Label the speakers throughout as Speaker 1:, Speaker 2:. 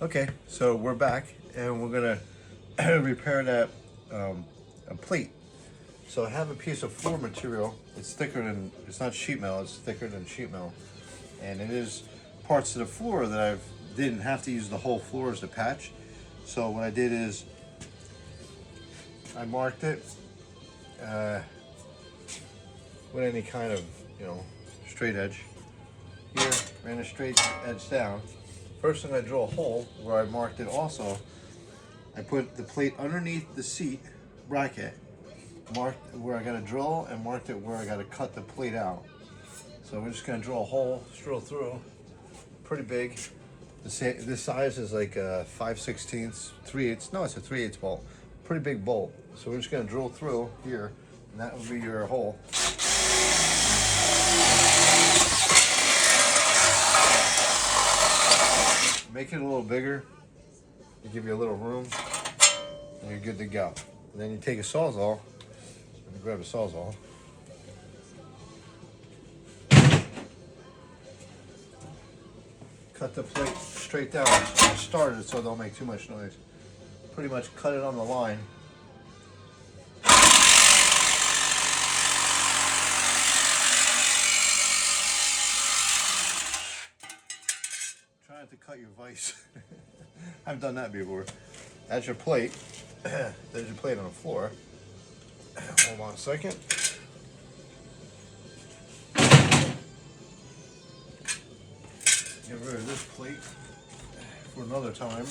Speaker 1: Okay, so we're back and we're gonna repair that a plate. So I have a piece of floor material. It's thicker than, it's not sheet metal, it's thicker than sheet metal. And it is parts of the floor that I didn't have to use the whole floor as a patch. So what I did is I marked it with any kind of, straight edge. Here, ran a straight edge down. First I'm gonna drill a hole where I marked it also. I put the plate underneath the seat bracket, marked where I gotta drill, and marked it where I gotta cut the plate out. So we're just gonna drill a hole, drill through, pretty big. This size is like a 5/16, 3/8, no, it's a 3/8 bolt. Pretty big bolt. So we're just gonna drill through here, and that will be your hole. Make it a little bigger, to give you a little room, and you're good to go. And then you take a Sawzall, and grab a Sawzall. Cut the plate straight down. I started so it don't make too much noise. Pretty much cut it on the line. Try not to cut your vise. I've done that before. That's your plate. There's your plate on the floor. Hold on a second. Get rid of this plate for another time.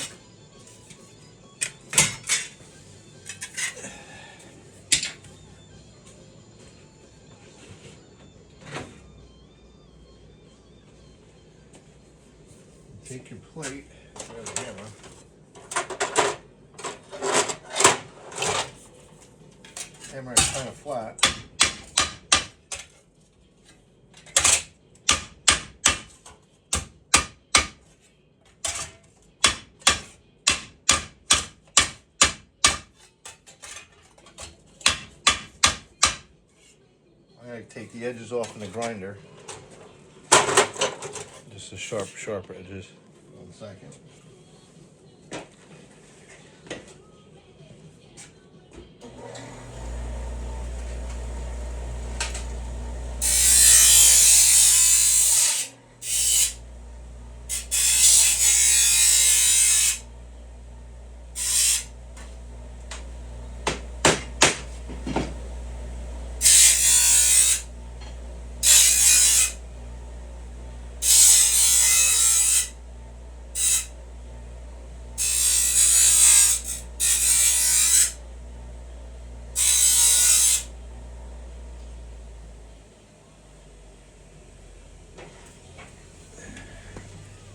Speaker 1: Take your plate, grab the hammer. Hammer is kind of flat. I gotta take the edges off in the grinder. Just the sharp edges. 1 second.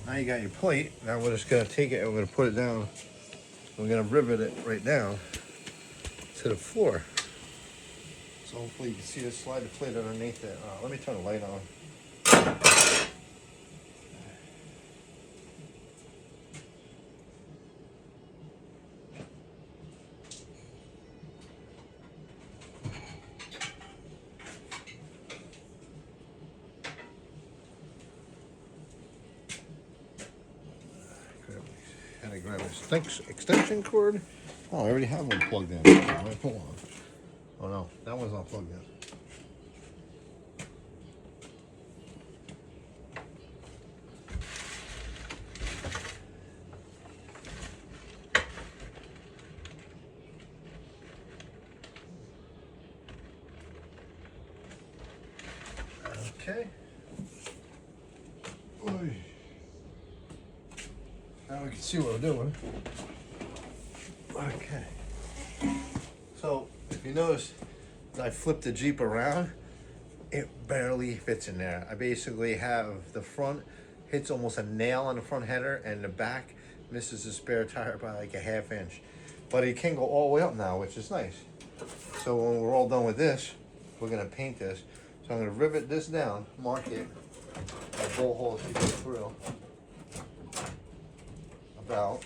Speaker 1: Now you got your plate. Now we're just gonna take it and we're gonna put it down. We're gonna rivet it right down to the floor. So hopefully you can see this, slide the plate underneath it. Let me turn the light on. Had to grab an extension cord. Oh, I already have one plugged in. Hold on. Oh no, that one's not plugged in. Okay. Oy. Now we can see what we're doing. Okay. So, if you notice, I flipped the Jeep around, it barely fits in there. I basically have the front hits almost a nail on the front header, and the back misses the spare tire by like a 1/2 inch. But it can go all the way up now, which is nice. So when we're all done with this, we're gonna paint this. So I'm gonna rivet this down, mark it, a bolt hole to go through. About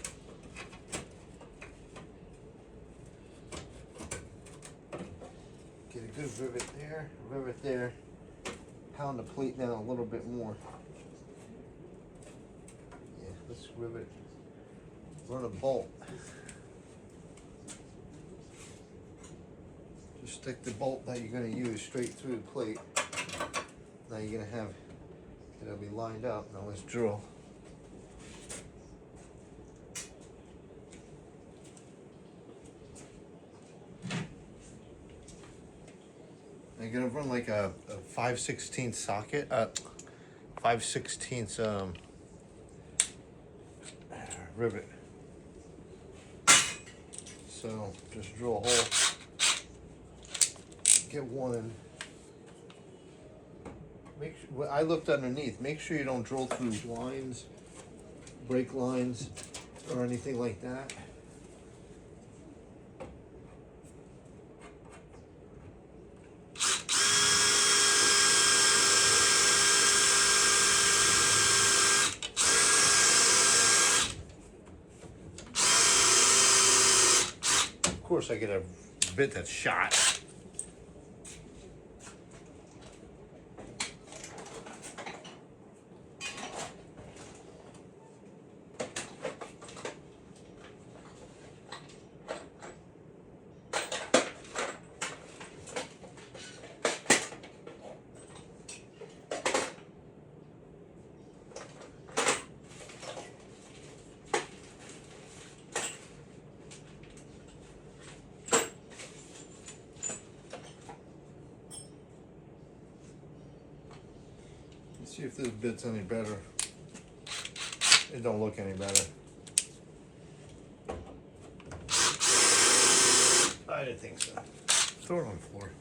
Speaker 1: get a good rivet there, pound the plate down a little bit more. Yeah, Let's rivet, run a bolt. Just stick the bolt that you're going to use straight through the plate. Now you're going to have, it'll be lined up. Now let's drill. I'm going to run like a 5/16 socket, 5/16 rivet. So just drill a hole. Get one in. Make sure, I looked underneath. Make sure you don't drill through lines, brake lines, or anything like that. Of course, I get a bit that's shot. Let's see if this bit's any better. It don't look any better. I didn't think so. Throw it on the floor.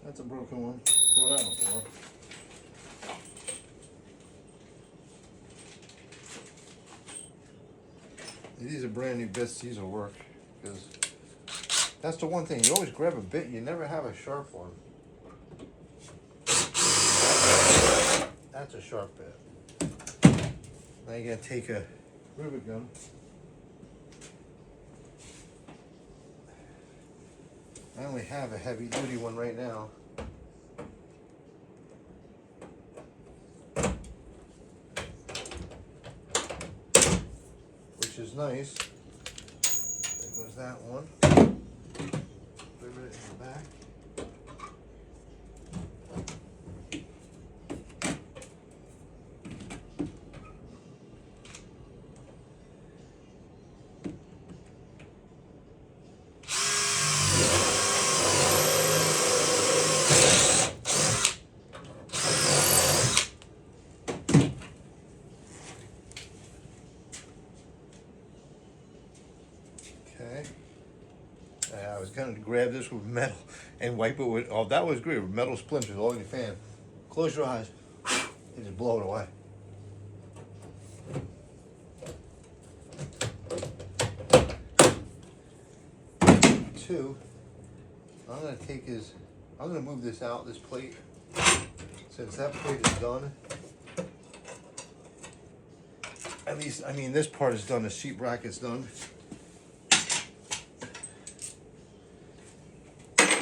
Speaker 1: That's a broken one. Throw that on the floor. These are brand new bits. These will work, because that's the one thing. You always grab a bit. You never have a sharp one. That's a sharp bit. Now you gotta take a rivet gun. I only have a heavy duty one right now. Which is nice. There goes that one. Rivet it in the back. Okay. I was gonna grab this with metal and wipe it with, oh, that was great, with metal splinters all in your fan. Close your eyes and just blow it away. Two, I'm gonna take his, I'm gonna move this out, this plate, since that plate is done. At least, I mean, this part is done, the seat bracket's done.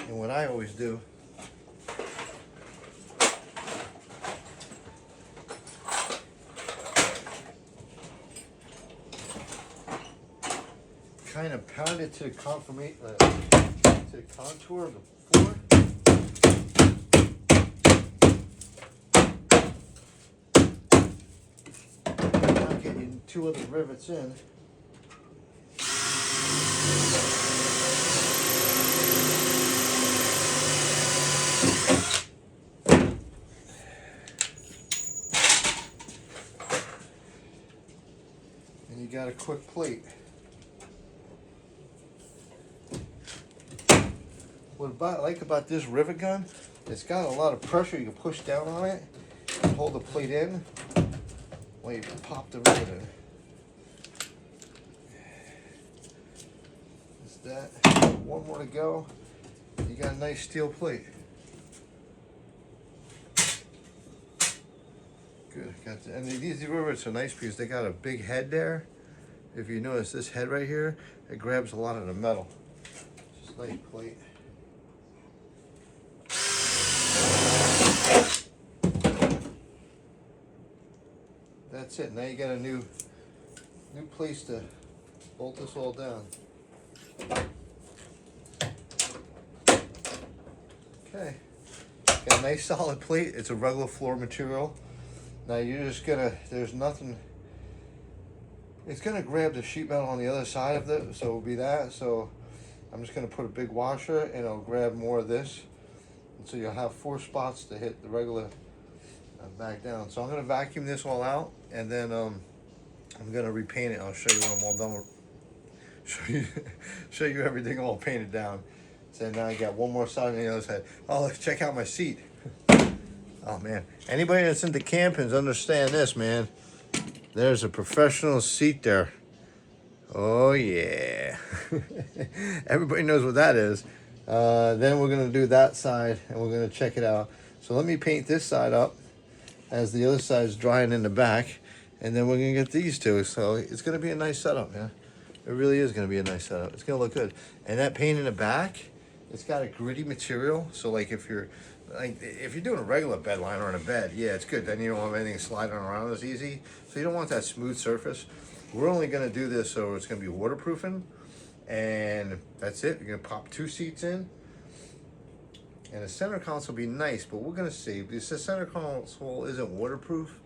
Speaker 1: And what I always do, kind of pound it to the to the contour of the floor. Now get your two other rivets in. And you got a quick plate. What I like about this rivet gun, it's got a lot of pressure. You can push down on it and hold the plate in while you pop the rivet in. That's that. One more to go. You got a nice steel plate. Good. Got the, and these rivets are nice because they got a big head there. If you notice this head right here, it grabs a lot of the metal. nice plate. That's it. Now you got a new place to bolt this all down. Okay. Got a nice solid plate. It's a regular floor material. Now you're just gonna, there's nothing, it's gonna grab the sheet metal on the other side of it, so it'll be that. So I'm just gonna put a big washer and it'll grab more of this. And so you'll have 4 spots to hit the regular back down. So I'm gonna vacuum this all out, and then I'm gonna repaint it. I'll show you when I'm all done with, show you everything all painted down. So now I got one more side on the other side. Oh, let's check out my seat. Oh man, anybody that's into campings understand this, man. There's a professional seat there. Oh yeah. Everybody knows what that is. Then we're gonna do that side and we're gonna check it out. So let me paint this side up as the other side is drying in the back, and then we're gonna get these two. So it's gonna be a nice setup, man. It really is gonna be a nice setup. It's gonna look good. And that paint in the back, it's got a gritty material. So like if you're doing a regular bed liner on a bed, yeah, it's good. Then you don't have anything sliding around as easy. So you don't want that smooth surface. We're only gonna do this so it's gonna be waterproofing, and that's it. You're gonna pop 2 seats in. And the center console will be nice, but we're gonna see. Because the center console isn't waterproof.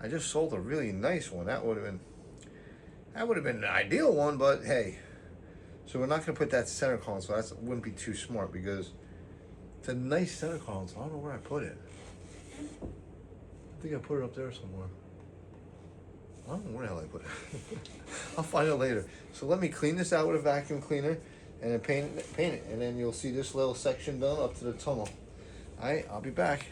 Speaker 1: I just sold a really nice one. That would have been an ideal one, but hey. So we're not gonna put that center console. That wouldn't be too smart because it's a nice center console. I don't know where I put it. I think I put it up there somewhere. I don't know where the hell I put it. I'll find it later. So let me clean this out with a vacuum cleaner and then paint it. And then you'll see this little section done up to the tunnel. All right, I'll be back.